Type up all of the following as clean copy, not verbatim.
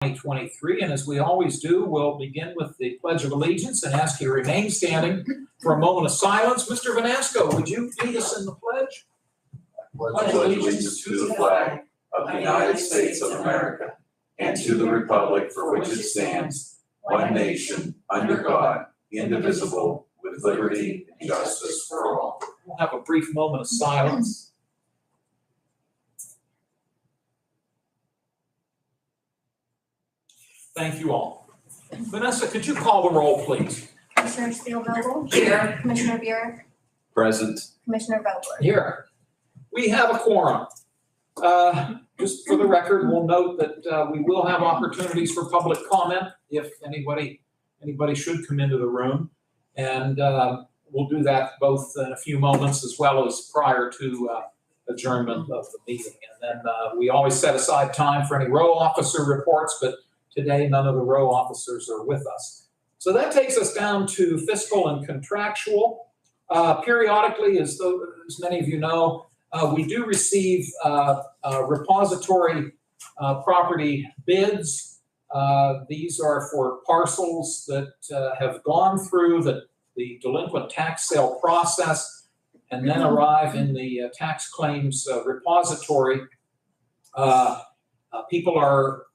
2023, and as we always do, we'll begin with the Pledge of Allegiance and ask you to remain standing for a moment of silence. Mr. Vanasco, would you lead us in the pledge? Pledge allegiance to the flag of the United States of America and to the republic for which it stands, one nation, under God, indivisible, with liberty and justice for all. We'll have a brief moment of silence. Thank you all. Vanessa, could you call the roll, please? Commissioner Steelvogel? Here. Commissioner Buick? Present. Commissioner Vogler? Here. We have a quorum. Just for the record, we'll note that we will have opportunities for public comment if anybody should come into the room. And we'll do that both in a few moments as well as prior to adjournment of the meeting. And then we always set aside time for any row officer reports, but today none of the row officers are with us. So that takes us down to fiscal and contractual. Periodically, as many of you know, we do receive repository property bids. These are for parcels that have gone through the delinquent tax sale process and then arrive in the tax claims repository. People are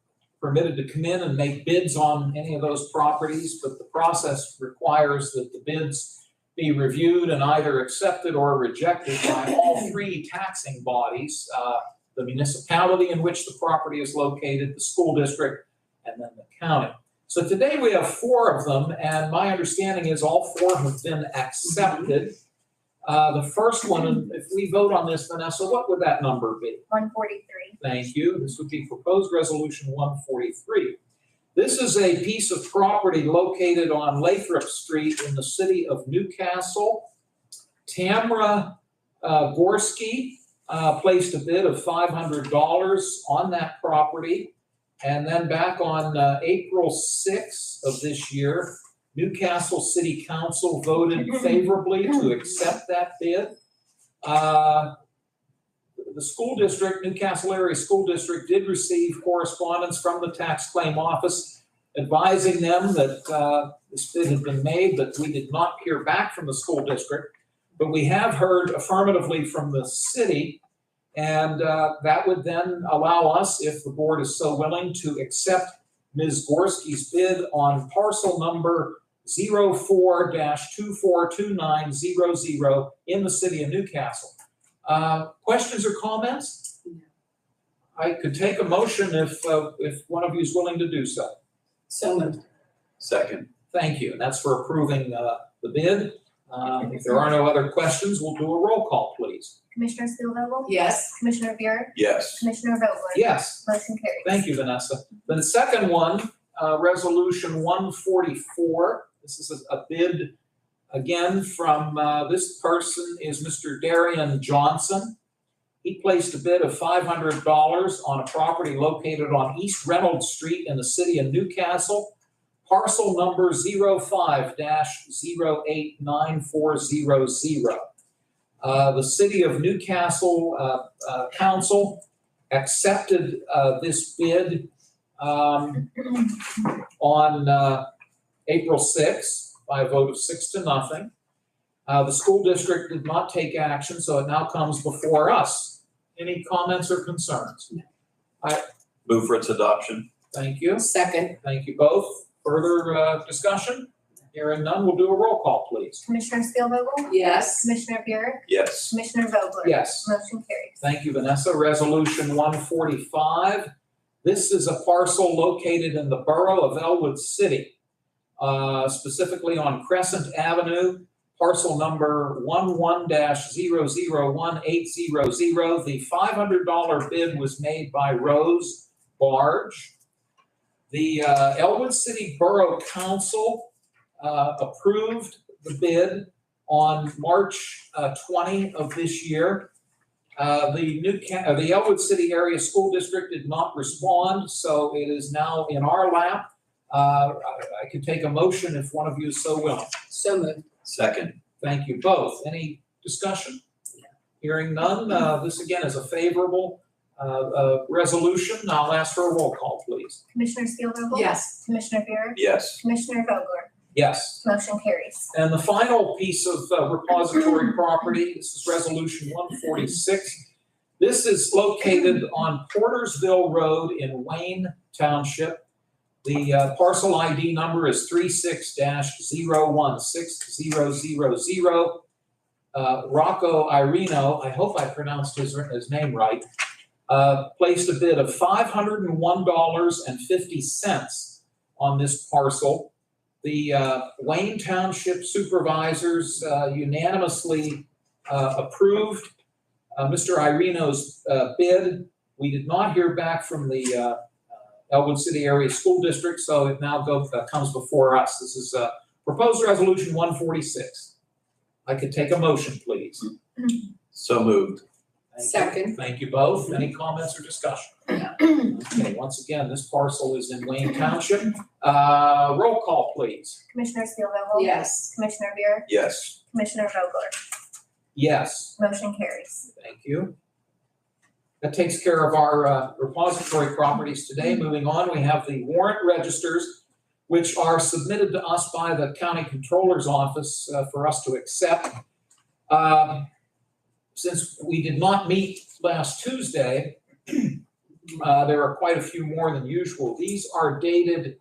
permitted to come in and make bids on any of those properties, but the process requires that the bids be reviewed and either accepted or rejected by all three taxing bodies, the municipality in which the property is located, the school district, and then the county. So today we have 4 of them, and my understanding is all 4 have been accepted. The first one, if we vote on this, Vanessa, what would that number be? 143. Thank you. This would be proposed resolution 143. This is a piece of property located on Lathrop Street in the city of Newcastle. Tamra Gorski placed a bid of $500 on that property. And then back on April 6th of this year, Newcastle City Council voted favorably to accept that bid. The school district, Newcastle Area School District, did receive correspondence from the tax claim office advising them that this bid had been made, but we did not hear back from the school district. But we have heard affirmatively from the city, and that would then allow us, if the board is so willing, to accept Ms. Gorski's bid on parcel number 04-242900 in the city of Newcastle. Questions or comments? I could take a motion if one of you is willing to do so. So moved. Second. Thank you. And that's for approving the bid. If there are no other questions, we'll do a roll call, please. Commissioner Steelvogel? Yes. Commissioner Buick? Yes. Commissioner Vogler? Yes. Motion carries. Thank you, Vanessa. The second one, resolution 144. This is a bid again from this person is Mr. Darian Johnson. He placed a bid of $500 on a property located on East Reynolds Street in the city of Newcastle, parcel number 05-089400. The city of Newcastle Council accepted this bid on April 6th by a vote of 6-0. The school district did not take action, so it now comes before us. Any comments or concerns? Move for its adoption. Thank you. Second. Thank you both. Further discussion? Hearing none, we'll do a roll call, please. Commissioner Steelvogel? Yes. Commissioner Buick? Yes. Commissioner Vogler? Yes. Motion carries. Thank you, Vanessa. Resolution 145. This is a parcel located in the borough of Elwood City, specifically on Crescent Avenue, parcel number 11-001800. The $500 bid was made by Rose Barge. The Elwood City Borough Council approved the bid on March 20 of this year. The Elwood City Area School District did not respond, so it is now in our lap. I could take a motion if one of you is so willing. So moved. Second. Thank you both. Any discussion? Hearing none, this again is a favorable resolution. I'll ask for a roll call, please. Commissioner Spielvogel? Yes. Commissioner Buick? Yes. Commissioner Vogler? Yes. Motion carries. And the final piece of repository property, this is Resolution 146. This is located on Portersville Road in Wayne Township. The parcel ID number is 36-016-000. Rocco Irino, I hope I pronounced his name right, placed a bid of $501.50 on this parcel. The Wayne Township supervisors unanimously approved Mr. Irino's bid. We did not hear back from the Elwood City Area School District, so it now comes before us. This is proposed resolution 146. I could take a motion, please. So moved. Thank you. Second. Thank you both. Any comments or discussion? Okay, once again, this parcel is in Wayne Township. Roll call, please. Commissioner Spielvogel? Yes. Commissioner Buick? Yes. Commissioner Vogler? Yes. Motion carries. Thank you. That takes care of our repository properties today. Moving on, we have the warrant registers, which are submitted to us by the County Controller's Office for us to accept. Since we did not meet last Tuesday, there are quite a few more than usual. These are dated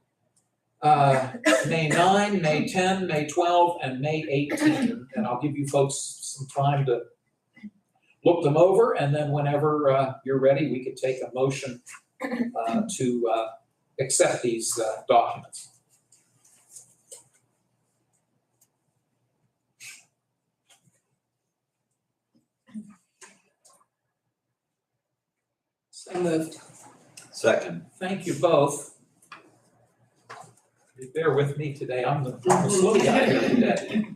May 9, May 10, May 12, and May 18. And I'll give you folks some time to look them over, and then whenever you're ready, we could take a motion to accept these documents. So moved. Second. Thank you both. You bear with me today. I'm the slow guy here today.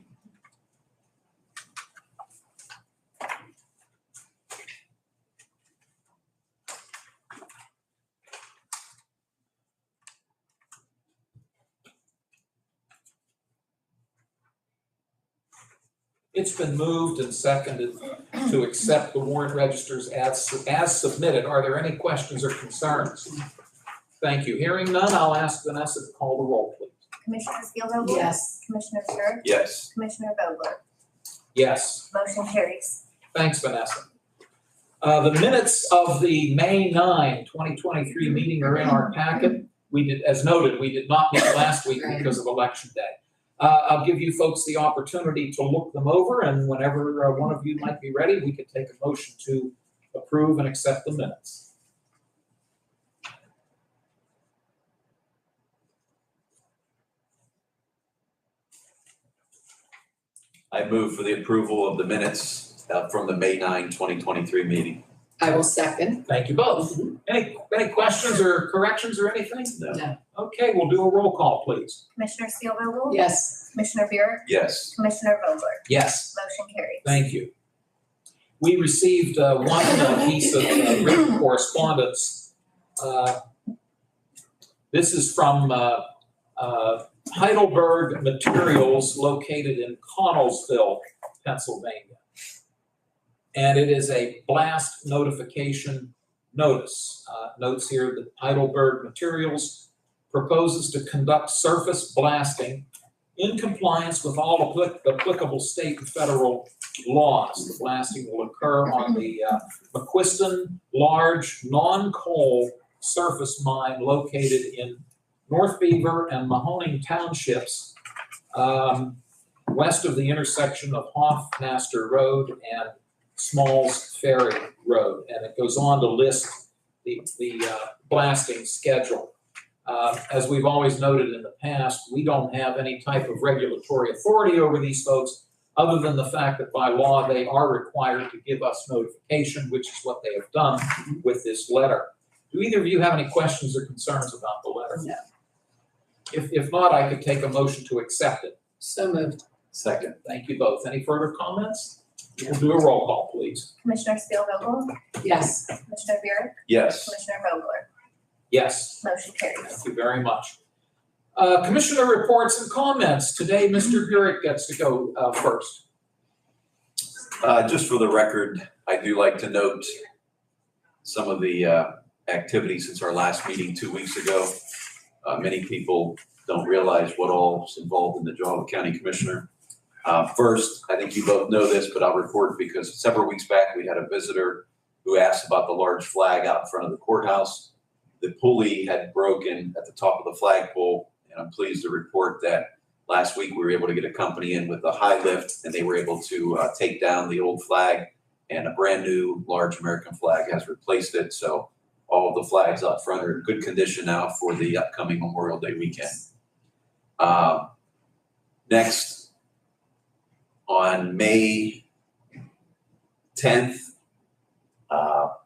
It's been moved and seconded to accept the warrant registers as submitted. Are there any questions or concerns? Thank you. Hearing none, I'll ask Vanessa to call the roll, please. Commissioner Spielvogel? Yes. Commissioner Buick? Yes. Commissioner Vogler? Yes. Motion carries. Thanks, Vanessa. The minutes of the May 9, 2023 meeting are in our packet. As noted, we did not meet last week because of Election Day. I'll give you folks the opportunity to look them over, and whenever one of you might be ready, we could take a motion to approve and accept the minutes. I move for the approval of the minutes from the May 9, 2023 meeting. I will second. Thank you both. Any questions or corrections or anything? No. Okay, we'll do a roll call, please. Commissioner Spielvogel? Yes. Commissioner Buick? Yes. Commissioner Vogler? Yes. Motion carries. Thank you. We received one piece of written correspondence. This is from Heidelberg Materials located in Connellsville, Pennsylvania. And it is a blast notification notice. Notes here that Heidelberg Materials proposes to conduct surface blasting in compliance with all applicable state and federal laws. The blasting will occur on the McQuiston large non-coal surface mine located in North Beaver and Mahoning Townships, west of the intersection of Hoffmaster Road and Smalls Ferry Road. And it goes on to list the blasting schedule. As we've always noted in the past, we don't have any type of regulatory authority over these folks, other than the fact that by law they are required to give us notification, which is what they have done with this letter. Do either of you have any questions or concerns about the letter? No. If not, I could take a motion to accept it. So moved. Second. Thank you both. Any further comments? We'll do a roll call, please. Commissioner Spielvogel? Yes. Commissioner Buick? Yes. Commissioner Vogler? Yes. Motion carries. Thank you very much. Commissioner reports and comments. Today, Mr. Burek gets to go first. Just for the record, I do like to note some of the activities since our last meeting 2 weeks ago. Many people don't realize what all is involved in the job of county commissioner. First, I think you both know this, but I'll report because several weeks back we had a visitor who asked about the large flag out in front of the courthouse. The pulley had broken at the top of the flagpole, and I'm pleased to report that last week we were able to get a company in with a high lift, and they were able to take down the old flag, and a brand new large American flag has replaced it. So all of the flags out front are in good condition now for the upcoming Memorial Day weekend. Next, on May 10th,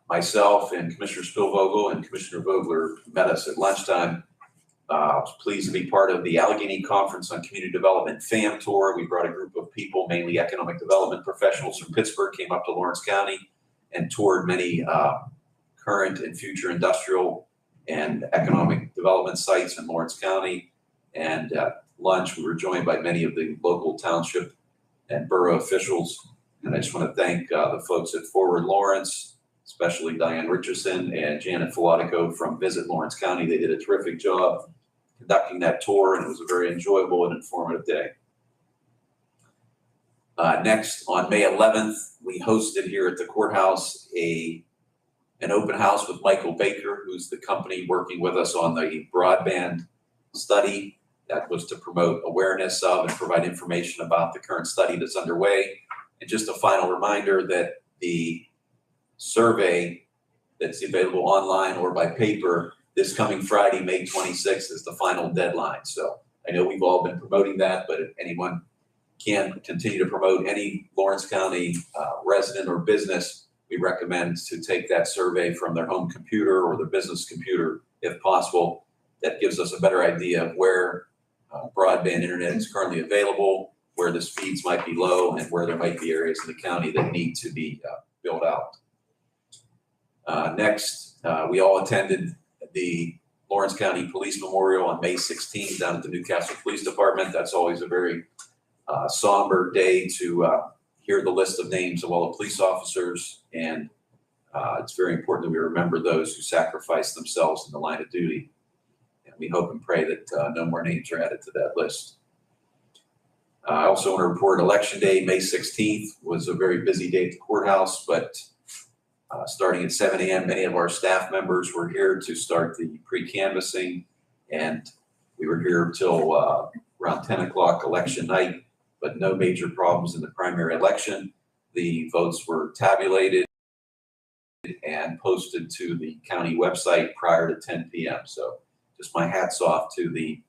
myself and Commissioner Spielvogel and Commissioner Vogler met us at lunchtime. I was pleased to be part of the Allegheny Conference on Community Development FAM Tour. We brought a group of people, mainly economic development professionals from Pittsburgh, came up to Lawrence County and toured many current and future industrial and economic development sites in Lawrence County. And at lunch, we were joined by many of the local township and borough officials. And I just want to thank the folks at Forward Lawrence, especially Diane Richardson and Janet Filatico from Visit Lawrence County. They did a terrific job conducting that tour, and it was a very enjoyable and informative day. Next, on May 11th, we hosted here at the courthouse an open house with Michael Baker, who's the company working with us on the broadband study that was to promote awareness of and provide information about the current study that's underway. And just a final reminder that the survey that's available online or by paper this coming Friday, May 26th, is the final deadline. So I know we've all been promoting that, but if anyone can continue to promote any Lawrence County resident or business, we recommend to take that survey from their home computer or their business computer, if possible. That gives us a better idea of where broadband internet is currently available, where the speeds might be low, and where there might be areas in the county that need to be built out. Next, we all attended the Lawrence County Police Memorial on May 16th down at the Newcastle Police Department. That's always a very somber day to hear the list of names of all the police officers, and it's very important that we remember those who sacrificed themselves in the line of duty. And we hope and pray that no more names are added to that list. I also want to report Election Day, May 16th, was a very busy day at the courthouse, but starting at 7 a.m., many of our staff members were here to start the pre-canvassing, and we were here till around 10 o'clock election night, but no major problems in the primary election. The votes were tabulated and posted to the county website prior to 10 p.m. So just my hats off to the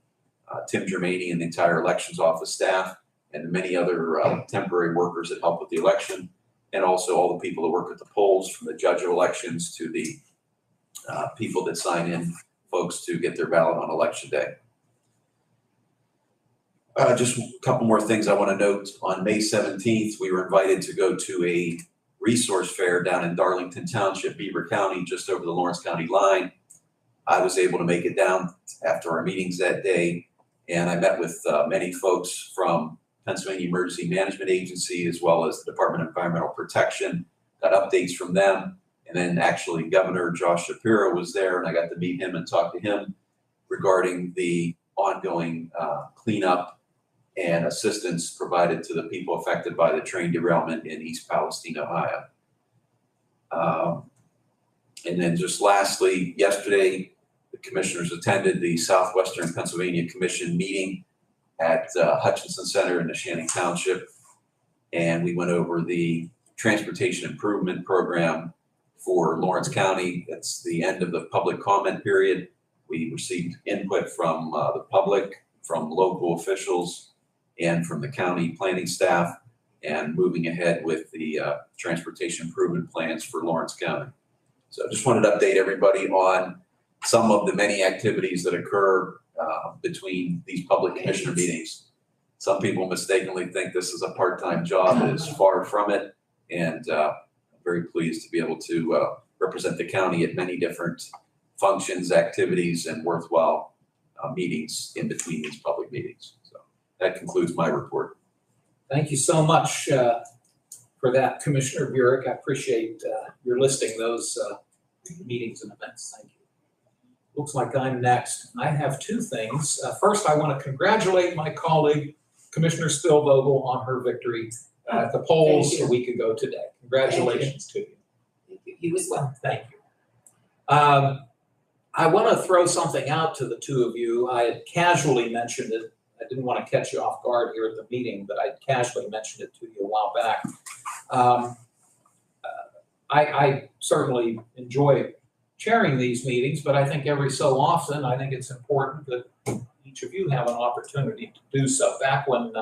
Tim Germani and the entire elections office staff and the many other temporary workers that helped with the election, and also all the people that work at the polls, from the judge of elections to the people that sign in folks to get their ballot on election day. Just a couple more things I want to note. On May 17th, we were invited to go to a resource fair down in Darlington Township, Beaver County, just over the Lawrence County line. I was able to make it down after our meetings that day, and I met with many folks from Pennsylvania Emergency Management Agency, as well as the Department of Environmental Protection, got updates from them. And then actually Governor Josh Shapiro was there, and I got to meet him and talk to him regarding the ongoing cleanup and assistance provided to the people affected by the train derailment in East Palestine, Ohio. And then just lastly, yesterday, the commissioners attended the Southwestern Pennsylvania Commission meeting at Hutchinson Center in Neshannock Township. And we went over the transportation improvement program for Lawrence County. It's the end of the public comment period. We received input from the public, from local officials, and from the county planning staff, and moving ahead with the transportation improvement plans for Lawrence County. So I just wanted to update everybody on some of the many activities that occur between these public commissioner meetings. Some people mistakenly think this is a part-time job. It is far from it, and I'm very pleased to be able to represent the county at many different functions, activities, and worthwhile meetings in between these public meetings. So that concludes my report. Thank you so much for that, Commissioner Burek. I appreciate your listing those meetings and events. Thank you. Looks like I'm next. I have two things. First, I want to congratulate my colleague, Commissioner Spillvogel, on her victory at the polls Thank you. a week ago today. Congratulations to you. You as well. Thank you. I want to throw something out to the two of you. I had casually mentioned it. I didn't want to catch you off guard here at the meeting, but I casually mentioned it to you a while back. I certainly enjoy chairing these meetings, but I think every so often, I think it's important that each of you have an opportunity to do so. Back when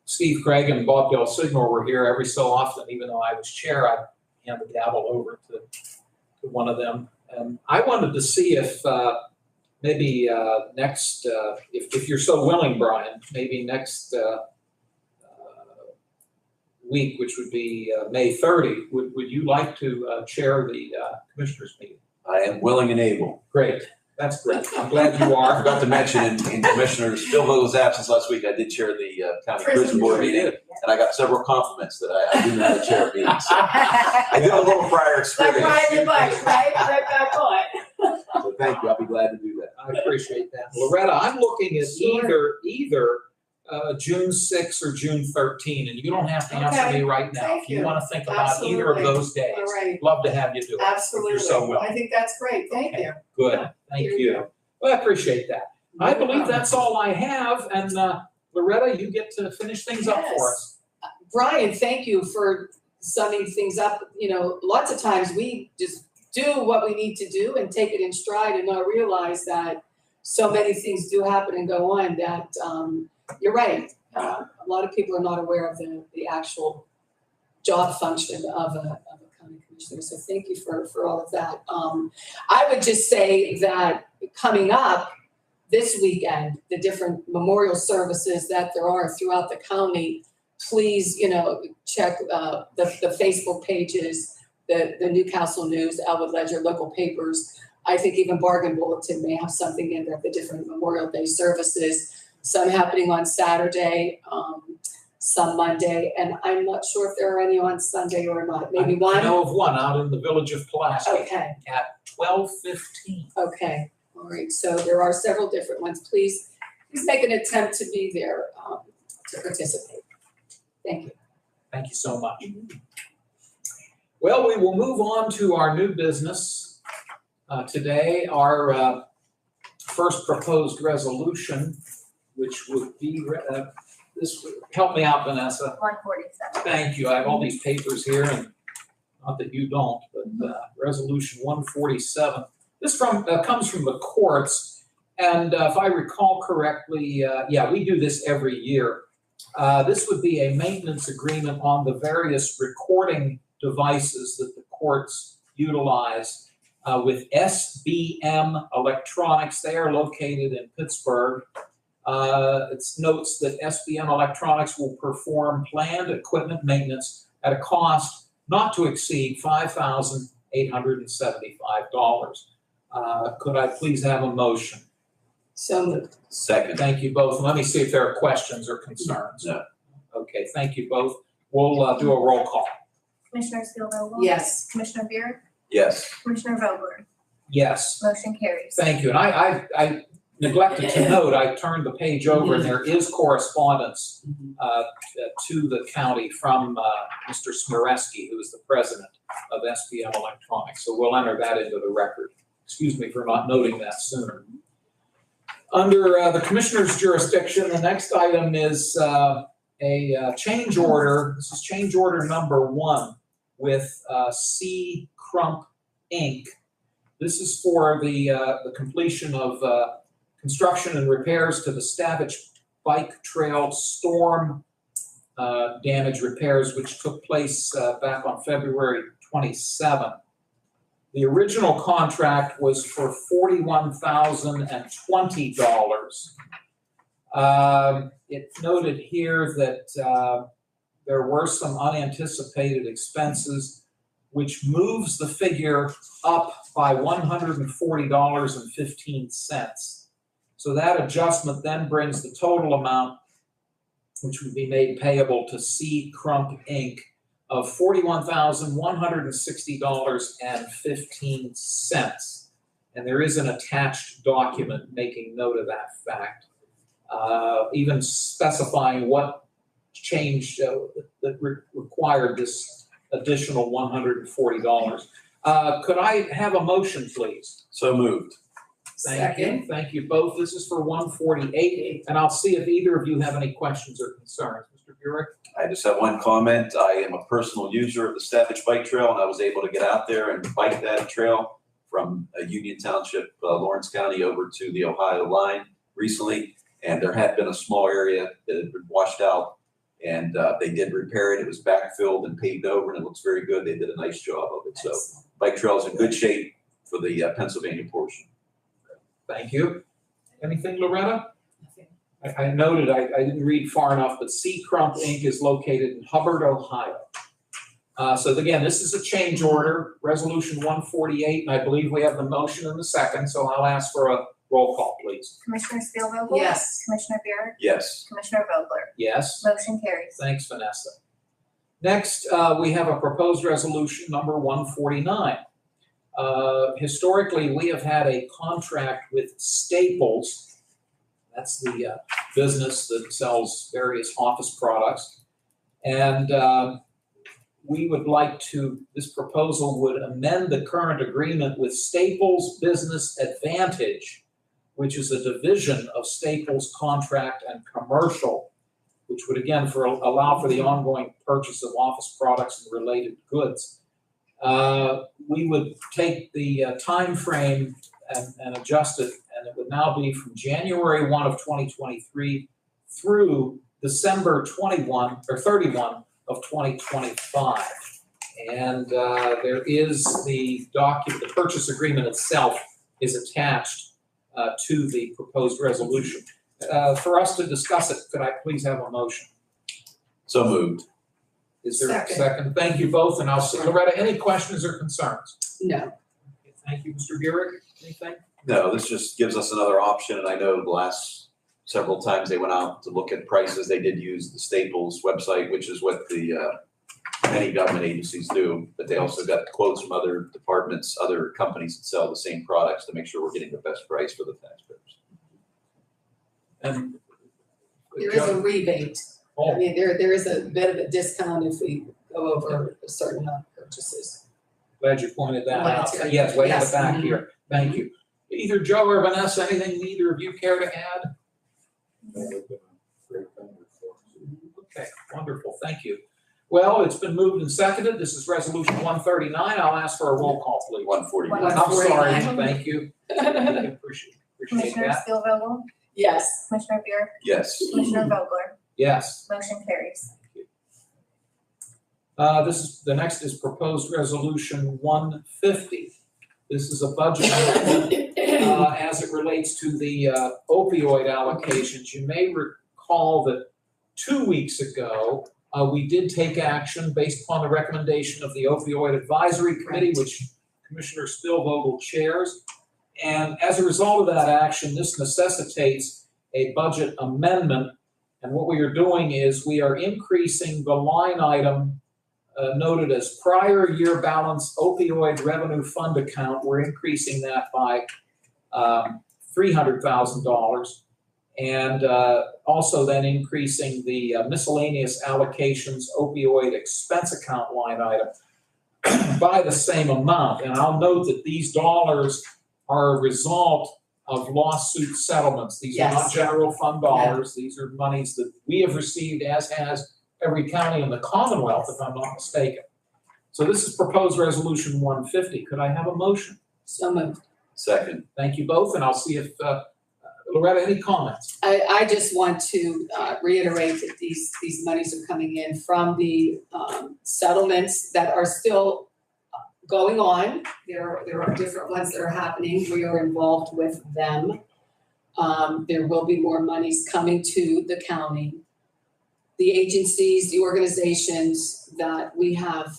Steve Craig and Bob Del Signor were here, every so often, even though I was chair, I'd hand the gavel over to one of them. I wanted to see if maybe next, if you're so willing, Brian, maybe next week, which would be May 30, would you like to chair the commissioners meeting? I am willing and able. Great, that's great. I'm glad you I are. forgot to mention in Commissioner Spillvogel's absence last week, I did chair the county prison board meeting, and I got several compliments that I do know how to chair meetings. So I did a little prior experience. So thank you. I'll be glad to do that. I appreciate that. Loretta, I'm looking at either June 6 or June 13, and you don't have to answer me right now. Thank If you you. want to think about either of Absolutely. those days, All right, love to have you do it. absolutely. You're so welcome. I think that's great, thank you. Good, thank Here you you. go. Well, I appreciate that. I believe that's all I have, and Loretta, you get to finish things up for us. Brian, thank you for summing things up. You know, lots of times we just do what we need to do and take it in stride and not realize that so many things do happen and go on that, you're right. A lot of people are not aware of the actual job function of a county commissioner. So thank you for all of that. I would just say that coming up this weekend, the different memorial services that there are throughout the county, please, check the Facebook pages, the Newcastle News, Elwood Ledger, local papers. I think even Bargain Bulletin may have something in there, the different Memorial Day services, some happening on Saturday, some Monday, and I'm not sure if there are any on Sunday or not. Maybe one? I know of one out in the village of Pulaski Okay, at 12:15. okay, all right, so there are several different ones. Please make an attempt to be there, to participate. Thank you. Thank you so much. Well, we will move on to our new business. Today, our first proposed resolution, which would be, help me out, Vanessa. 147. Thank you. I have all these papers here, and not that you don't, but resolution 147. This comes from the courts, and if I recall correctly, we do this every year. This would be a maintenance agreement on the various recording devices that the courts utilize with SBM Electronics. They are located in Pittsburgh. It notes that SBM Electronics will perform planned equipment maintenance at a cost not to exceed $5,875. Could I please have a motion? So moved. Second. Thank you both. Let me see if there are questions or concerns. No. Okay, thank you both. We'll do a roll call. Commissioner Steelvogel? Yes. Commissioner Beard? Yes. Commissioner Vogler? Yes, Motion carries. thank you. And I neglected to note, I turned the page over and there is correspondence to the county from Mr. Smoreski, who is the president of SBM Electronics. So we'll enter that into the record. Excuse me for not noting that sooner. Under the commissioner's jurisdiction, the next item is a change order. This is change order number 1 with C. Crump Inc. This is for the completion of construction and repairs to the Stavich Bike Trail storm damage repairs, which took place back on February 27. The original contract was for $41,020. It's noted here that there were some unanticipated expenses, which moves the figure up by $140.15. So that adjustment then brings the total amount, which would be made payable to C. Crump Inc., of $41,160.15. And there is an attached document making note of that fact, even specifying what change that required this additional $140. Could I have a motion, please? So moved. Thank you. Second. Thank you both. This is for 148, and I'll see if either of you have any questions or concerns. Mr. Burek? I just have one comment. I am a personal user of the Stafford Bike Trail, and I was able to get out there and bike that trail from Union Township, Lawrence County, over to the Ohio line recently. And there had been a small area that had been washed out, and they did repair it. It was backfilled and paved over, and it looks very good. They did a nice job of it. So bike trail is in good shape for the Pennsylvania portion. Thank you. Anything, Loretta? I noted, I didn't read far enough, but C Crump Inc. is located in Hubbard, Ohio. So again, this is a change order, resolution 148, and I believe we have the motion in the second, so I'll ask for a roll call, please. Commissioner Spielvogel? Yes. Commissioner Buick? Yes. Commissioner Vogler? Yes? Motion carries. Thanks, Vanessa. Next, we have a proposed resolution number 149. Historically, we have had a contract with Staples. That's the business that sells various office products. And we would like to, this proposal would amend the current agreement with Staples Business Advantage, which is a division of Staples Contract and Commercial, which would again allow for the ongoing purchase of office products and related goods. We would take the time frame and adjust it, and it would now be from January 1 of 2023 through December 31 of 2025. And there is the document, the purchase agreement itself is attached to the proposed resolution. For us to discuss it, could I please have a motion? So moved. Is there a Second. second? Thank you both, and I'll see. Loretta, any questions or concerns? No. Thank you, Mr. Burek. Anything? No, this just gives us another option, and I know the last several times they went out to look at prices, they did use the Staples website, which is what the many government agencies do, but they also got quotes from other departments, other companies that sell the same products to make sure we're getting the best price for the taxpayers. And There is a rebate. I Oh, mean, there is a bit of a discount if we go over a certain amount of purchases. glad you pointed that out. Volunteer. Yes, way in the Yes. back here. Thank you. Either Joe or Vanessa, anything either of you care to add? Okay, wonderful. Thank you. Well, it's been moved and seconded. This is resolution 139. I'll ask for a roll call, please. 149. One. I'm sorry. 149. Thank you. Appreciate Commissioner that. Spielvogel? Yes. Commissioner Buick? Yes. Commissioner Vogler? Yes. Motion carries. The next is proposed resolution 150. This is a budget amendment as it relates to the opioid allocations. You may recall that 2 weeks ago, we did take action based upon the recommendation of the Opioid Advisory Committee, which Commissioner Spielvogel chairs. And as a result of that action, this necessitates a budget amendment. And what we are doing is we are increasing the line item noted as prior year balance opioid revenue fund account. We're increasing that by $300,000. And also then increasing the miscellaneous allocations opioid expense account line item by the same amount. And I'll note that these dollars are a result of lawsuit settlements. These are not Yes. general fund dollars. These are monies that we have received, as has every county in the Commonwealth, if I'm not mistaken. So this is proposed resolution 150. Could I have a motion? So moved. Second. Thank you both, and I'll see if, Loretta, any comments? I just want to reiterate that these monies are coming in from the settlements that are still going on. There are different ones that are happening. We are involved with them. There will be more monies coming to the county. The agencies, the organizations that we have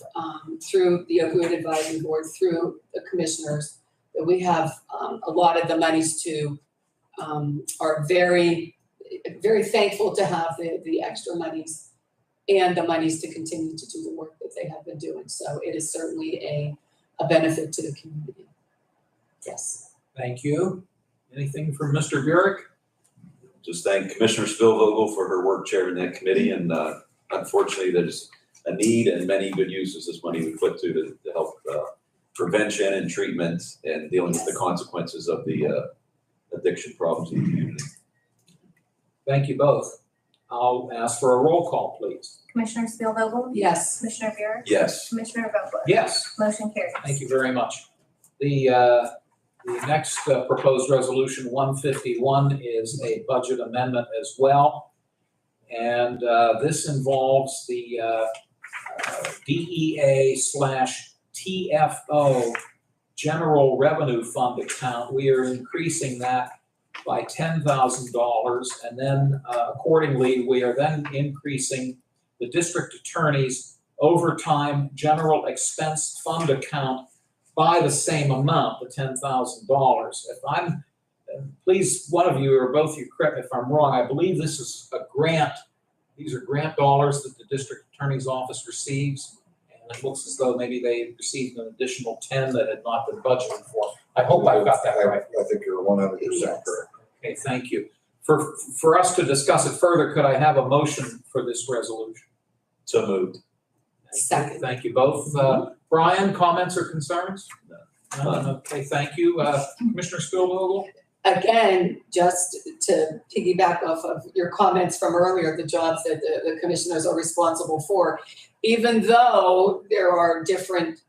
through the Opioid Advisory Board, through the commissioners, that we have allotted the monies to, are very, very thankful to have the extra monies and the monies to continue to do the work that they have been doing. So it is certainly a benefit to the community. Yes. Thank you. Anything from Mr. Burek? Just thank Commissioner Spillvogel for her work chairing that committee, and unfortunately, there's a need and many good uses this money we put to help prevention and treatment and dealing with the consequences of the addiction problems in the community. Thank you both. I'll ask for a roll call, please. Commissioner Spillvogel? Yes. Commissioner Buick? Yes. Commissioner Vogler? Yes. Motion carries. Thank you very much. The next proposed resolution 151 is a budget amendment as well. And this involves the DEA/TFO General Revenue Fund account. We are increasing that by $10,000. And then accordingly, we are then increasing the district attorney's overtime general expense fund account by the same amount, the $10,000. If I'm, please, one of you or both of you correct me if I'm wrong, I believe this is a grant. These are grant dollars that the district attorney's office receives. And it looks as though maybe they received an additional 10 that had not been budgeted for. I hope I've got that right. I think you're 100% correct. Okay, thank you. For us to discuss it further, could I have a motion for this resolution? So moved. Second. Thank you both. Brian, comments or concerns? No. Okay, thank you. Commissioner Spillvogel? Again, just to piggyback off of your comments from earlier, the jobs that the commissioners are responsible for, even though there are different,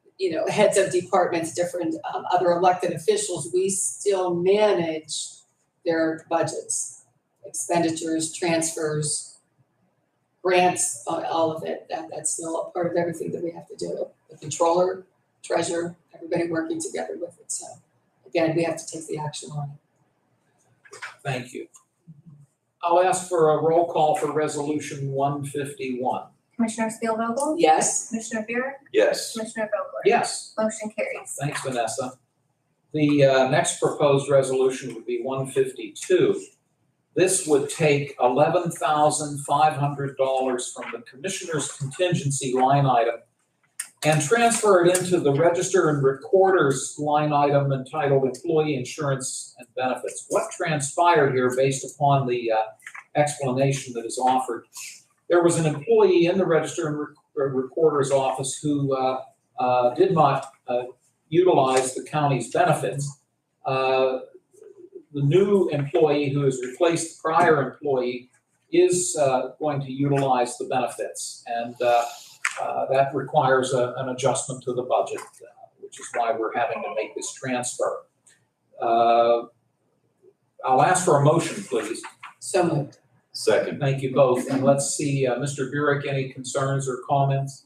heads of departments, different other elected officials, we still manage their budgets, expenditures, transfers, grants, all of it. That's still a part of everything that we have to do. The controller, treasurer, everybody working together with it. So again, we have to take the action on it. Thank you. I'll ask for a roll call for resolution 151. Commissioner Spillvogel? Yes. Commissioner Buick? Yes. Commissioner Vogler? Yes. Motion carries. Thanks, Vanessa. The next proposed resolution would be 152. This would take $11,500 from the commissioner's contingency line item and transfer it into the register and recorder's line item entitled Employee Insurance and Benefits. What transpired here based upon the explanation that is offered? There was an employee in the register and recorder's office who did not utilize the county's benefits. The new employee who has replaced the prior employee is going to utilize the benefits, and that requires an adjustment to the budget, which is why we're having to make this transfer. I'll ask for a motion, please. So moved. Second. Thank you both, and let's see, Mr. Burek, any concerns or comments?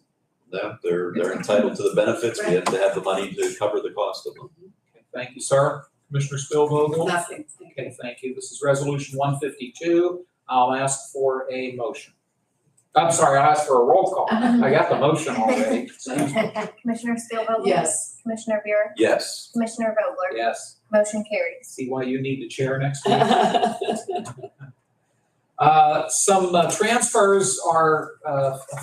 No, they're entitled to the benefits. We have to have the money to cover the cost of them. Okay, thank you, sir. Commissioner Spillvogel? Nothing. Okay, thank you. This is resolution 152. I'll ask for a motion. I'm sorry, I'll ask for a roll call. I got the motion already. Excuse me. Commissioner Spillvogel? Yes. Commissioner Buick? Yes. Commissioner Vogler? Yes. Motion carries. See why you need to chair next week? Some transfers are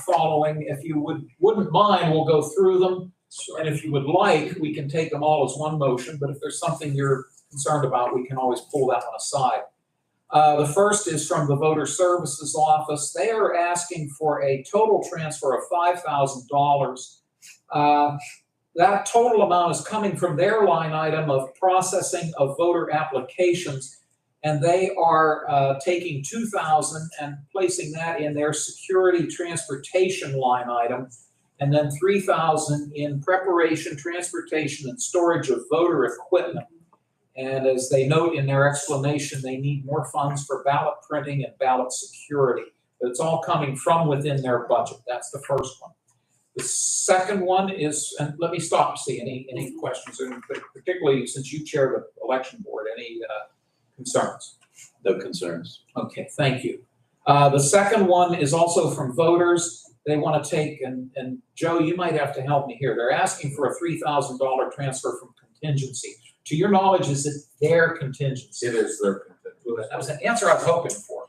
following. If you wouldn't mind, we'll go through them. Sure. And if you would like, we can take them all as one motion, but if there's something you're concerned about, we can always pull that one aside. The first is from the Voter Services Office. They are asking for a total transfer of $5,000. That total amount is coming from their line item of processing of voter applications, and they are taking $2,000 and placing that in their security transportation line item, and then $3,000 in preparation, transportation, and storage of voter equipment. And as they note in their explanation, they need more funds for ballot printing and ballot security. But it's all coming from within their budget. That's the first one. The second one is, and let me stop and see any questions, and particularly since you chair the election board, any concerns? No concerns. Okay, thank you. The second one is also from voters. They want to take, and Joe, you might have to help me here. They're asking for a $3,000 transfer from contingency. To your knowledge, is it their contingency? It is their contingency. That was an answer I was hoping for.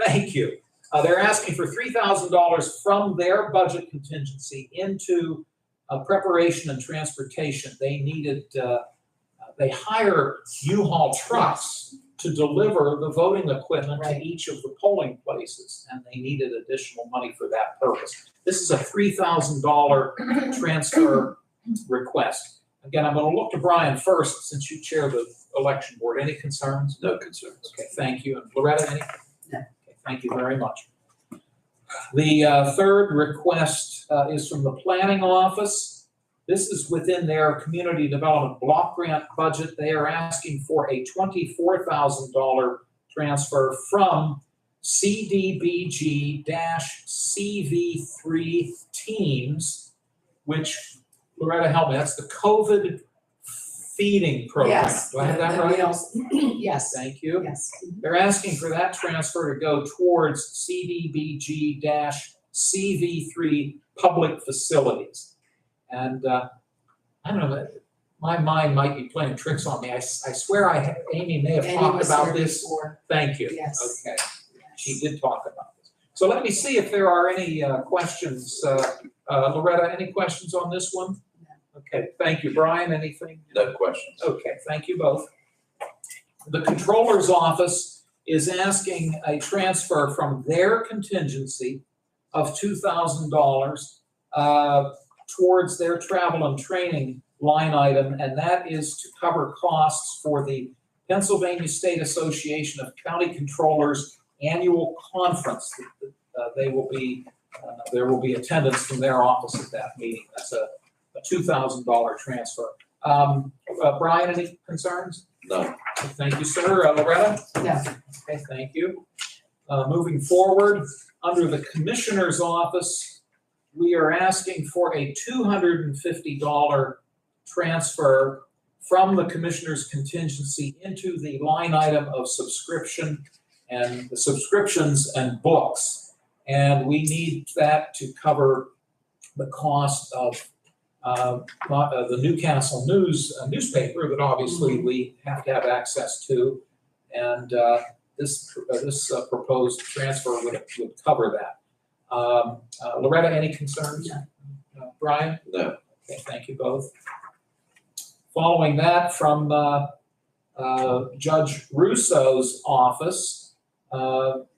Thank you. They're asking for $3,000 from their budget contingency into preparation and transportation. They needed, they hire U-Haul trucks to deliver the voting equipment to each of the polling places, and they needed additional money for that purpose. This is a $3,000 transfer request. Again, I'm going to look to Brian first, since you chair the election board. Any concerns? No concerns. Okay, thank you. And Loretta, any? No. Okay, thank you very much. The third request is from the planning office. This is within their community development block grant budget. They are asking for a $24,000 transfer from CDBG-CV3 teams, which, Loretta, help me, that's the COVID feeding program. Yes. Do I have that And right? we also- Yes, Thank you. yes. They're asking for that transfer to go towards CDBG-CV3 public facilities. And I don't know, my mind might be playing tricks on me. I swear Amy may have Amy talked was about here this. before. Thank you. Yes. Okay, she did talk about this. So let me see if there are any questions. Loretta, any questions on this one? Okay, thank you. Brian, anything? No questions. Okay, thank you both. The controller's office is asking a transfer from their contingency of $2,000 towards their travel and training line item, and that is to cover costs for the Pennsylvania State Association of County Controllers annual conference. There will be attendance from their office at that meeting. That's a $2,000 transfer. Brian, any concerns? No. Thank you, sir. Loretta? No. Okay, thank you. Moving forward, under the Commissioner's office, we are asking for a $250 transfer from the Commissioner's contingency into the line item of subscription and the subscriptions and books. And we need that to cover the cost of the Newcastle News newspaper that obviously we have to have access to, and this proposed transfer would cover that. Loretta, any concerns? No. Brian? No. Okay, thank you both. Following that, from Judge Russo's office,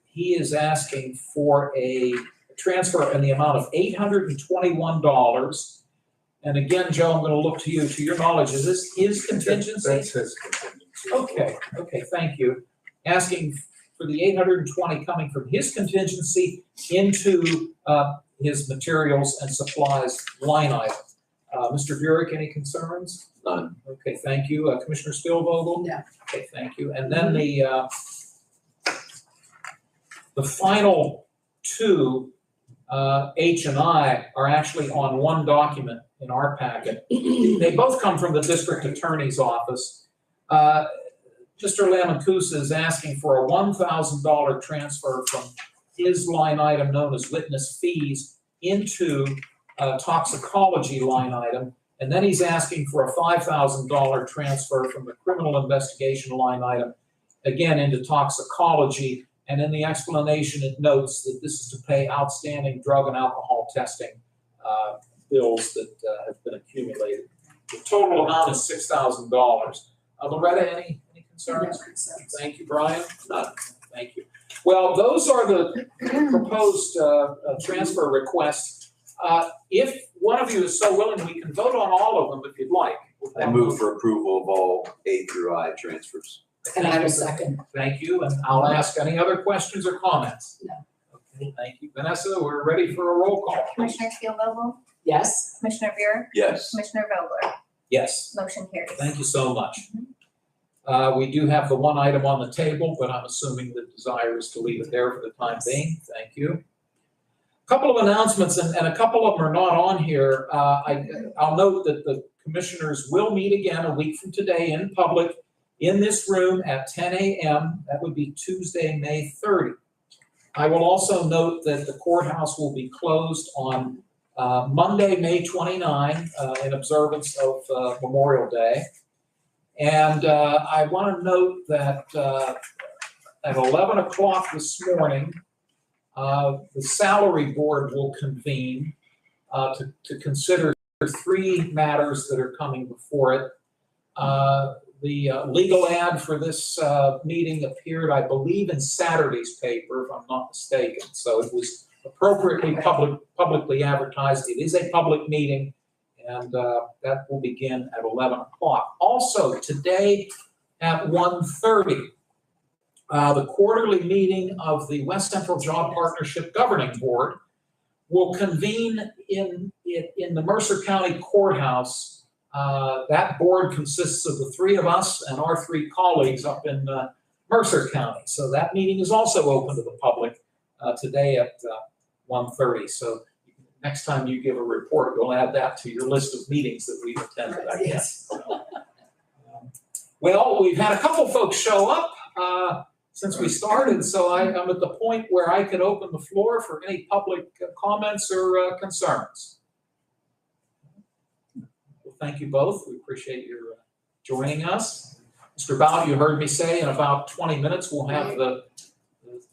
he is asking for a transfer in the amount of $821. And again, Joe, I'm going to look to you. To your knowledge, is this his contingency? That's his contingency. Okay, thank you. Asking for the $820 coming from his contingency into his materials and supplies line item. Mr. Burek, any concerns? None. Okay, thank you. Commissioner Spielvogel? No. Okay, thank you. And then the final two, H and I, are actually on one document in our packet. They both come from the district attorney's office. Mr. Lamancusa is asking for a $1,000 transfer from his line item known as witness fees into toxicology line item. And then he's asking for a $5,000 transfer from the criminal investigation line item, again into toxicology. And in the explanation, it notes that this is to pay outstanding drug and alcohol testing bills that have been accumulated. The total amount is $6,000. Loretta, any concerns? No concerns. Thank you, Brian. None. Thank you. Well, those are the proposed transfer requests. If one of you is so willing, we can vote on all of them if you'd like. I move for approval of all A through I transfers. And I will second. Thank you, and I'll ask any other questions or comments? No. Okay, thank you. Vanessa, we're ready for a roll call, please. Commissioner Spielvogel, Yes. Commissioner Buick, Yes. Commissioner Vogler, Yes, motion carries. thank you so much. We do have the one item on the table, but I'm assuming the desire is to leave it there for the time being. Thank you. A couple of announcements, and a couple of them are not on here. I'll note that the commissioners will meet again a week from today in public in this room at 10 a.m. That would be Tuesday, May 30. I will also note that the courthouse will be closed on Monday, May 29, in observance of Memorial Day. And I want to note that at 11 o'clock this morning, The salary board will convene to consider three matters that are coming before it. The legal ad for this meeting appeared, I believe, in Saturday's paper, if I'm not mistaken. So it was appropriately publicly advertised. It is a public meeting, and that will begin at 11 o'clock. Also, today at 1:30, the quarterly meeting of the West Central Job Partnership Governing Board will convene in the Mercer County Courthouse. That board consists of the three of us and our three colleagues up in Mercer County. So that meeting is also open to the public today at 1:30. So next time you give a report, you'll add that to your list of meetings that we've attended, I guess. Well, we've had a couple folks show up since we started, so I'm at the point where I could open the floor for any public comments or concerns. Well, thank you both. We appreciate your joining us. Mr. Bout, you heard me say in about 20 minutes we'll have the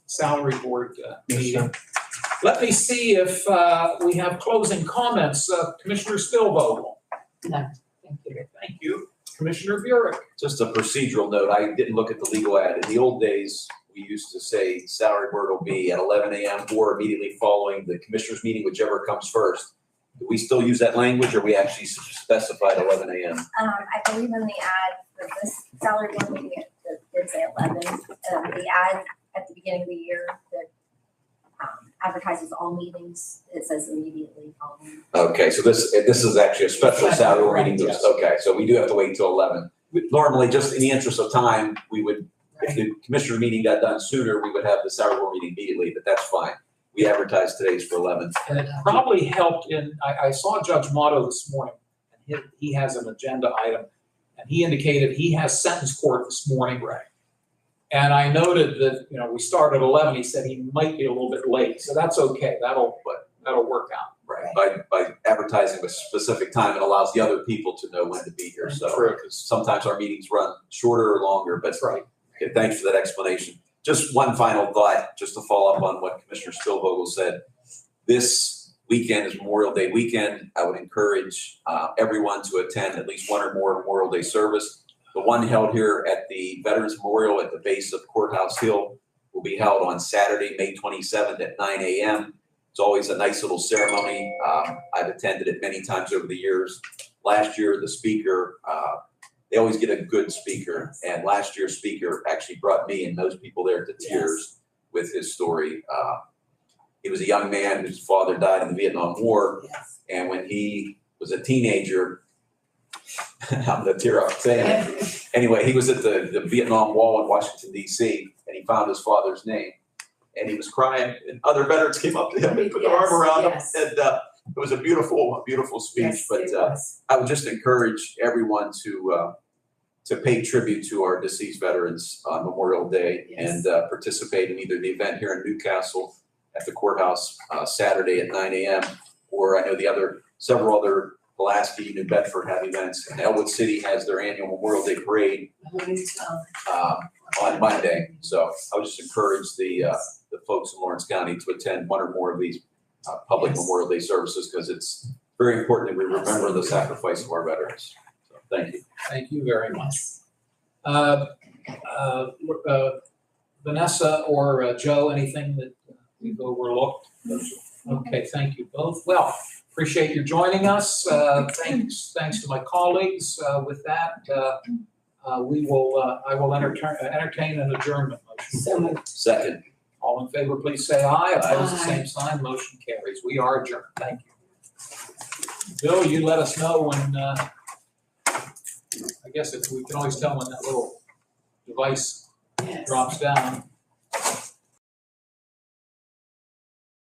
salary board meeting. Let me see if we have closing comments. Commissioner Spillvogel. No, thank you. Thank you. Commissioner Burek. Just a procedural note, I didn't look at the legal ad. In the old days, we used to say salary board will be at 11 a.m. or immediately following the commissioners meeting, whichever comes first. Do we still use that language, or we actually specified 11 a.m.? I believe in the ad for this salary board meeting, it did say 11. The ad at the beginning of the year that advertises all meetings, it says immediately following. Okay, so this is actually a special salary board meeting. Yes. Okay, so we do have to wait until 11. Normally, just in the interest of time, we would, if the commissioner meeting got done sooner, we would have the salary board meeting immediately, but that's fine. We advertised today's for 11. And it probably helped I saw Judge Motto this morning, and he has an agenda item, and he indicated he has sentence court this morning. Right. And I noted that, we start at 11. He said he might be a little bit late, so that's okay. That'll work out. Right, by advertising a specific time, it allows the other people to know when to be here. So, True. because sometimes our meetings run shorter or longer, but That's right. okay, thanks for that explanation. Just one final thought, just to follow up on what Commissioner Spillvogel said. This weekend is Memorial Day weekend. I would encourage everyone to attend at least one or more Memorial Day service. The one held here at the Veterans Memorial at the base of Courthouse Hill will be held on Saturday, May 27th at 9 a.m. It's always a nice little ceremony. I've attended it many times over the years. Last year, the speaker, they always get a good speaker. And last year's speaker actually brought me and those people there to tears with his story. He was a young man whose father died in the Vietnam War. Yes. And when he was a teenager, I'm gonna tear up saying it. Anyway, he was at the Vietnam Wall in Washington, D.C., and he found his father's name. And he was crying, and other veterans came up to him and put their arm around him. And it was a beautiful speech. Yes, But it was. I would just encourage everyone to pay tribute to our deceased veterans on Memorial Day. Yes. And participate in either the event here in Newcastle at the courthouse Saturday at 9 a.m. or I know several other Pulaski, New Bedford have events, and Elwood City has their annual Memorial Day parade on Monday. So I would just encourage the folks in Lawrence County to attend one or more of these public Memorial Day services, because it's very important that we remember the sacrifice of our veterans. So thank you. Thank you very much. Vanessa or Joe, anything that we've overlooked? Okay, thank you both. Well, appreciate you joining us. Thanks to my colleagues. With that, I will entertain an adjournment motion. So moved. Second. All in favor, please say aye. Opposed, the Aye. same sign. Motion carries. We are adjourned. Thank you. Bill, you let us know when, I guess if we can always tell when that little device Yes. drops down.